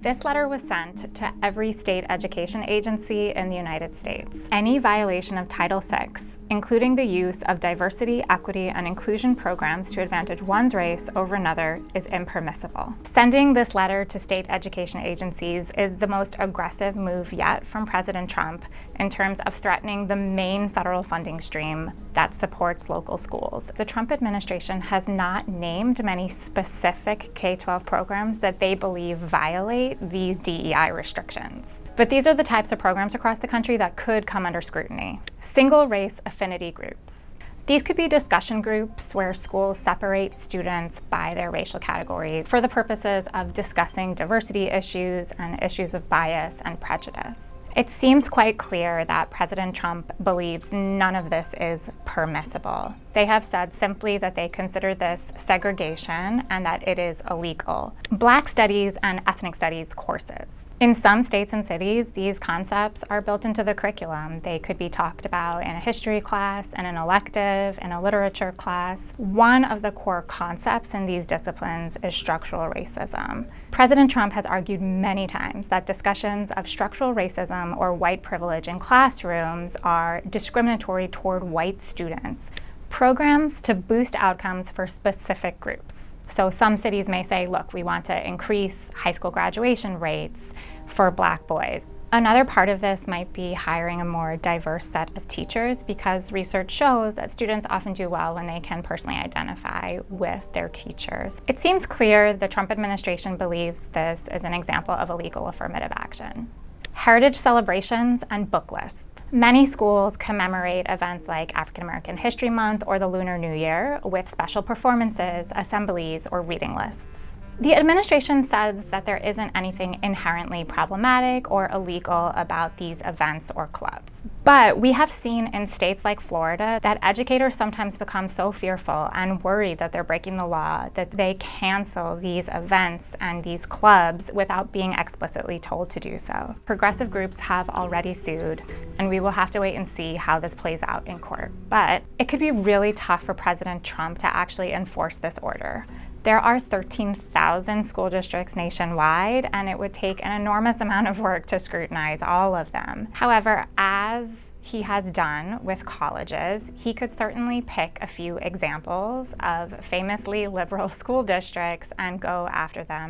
This letter was sent to every state education agency in the United States. Any violation of Title VI, including the use of diversity, equity, and inclusion programs to advantage one's race over another, is impermissible. Sending this letter to state education agencies is the most aggressive move yet from President Trump in terms of threatening the main federal funding stream that supports local schools. The Trump administration has not named many specific K-12 programs that they believe violate these DEI restrictions. But these are the types of programs across the country that could come under scrutiny. Single race affinity groups. These could be discussion groups where schools separate students by their racial categories for the purposes of discussing diversity issues and issues of bias and prejudice. It seems quite clear that President Trump believes none of this is permissible. They have said simply that they consider this segregation and that it is illegal. Black studies and ethnic studies courses. In some states and cities, these concepts are built into the curriculum. They could be talked about in a history class, in an elective, in a literature class. One of the core concepts in these disciplines is structural racism. President Trump has argued many times that discussions of structural racism or white privilege in classrooms are discriminatory toward white students. Programs to boost outcomes for specific groups. So some cities may say, look, we want to increase high school graduation rates for Black boys. Another part of this might be hiring a more diverse set of teachers, because research shows that students often do well when they can personally identify with their teachers. It seems clear the Trump administration believes this is an example of illegal affirmative action. Heritage celebrations and book lists. Many schools commemorate events like African American History Month or the Lunar New Year with special performances, assemblies, or reading lists. The administration says that there isn't anything inherently problematic or illegal about these events or clubs. But we have seen in states like Florida that educators sometimes become so fearful and worried that they're breaking the law that they cancel these events and these clubs without being explicitly told to do so. Progressive groups have already sued, and we will have to wait and see how this plays out in court. But it could be really tough for President Trump to actually enforce this order. There are 13,000 school districts nationwide, and it would take an enormous amount of work to scrutinize all of them. However, as he has done with colleges, he could certainly pick a few examples of famously liberal school districts and go after them.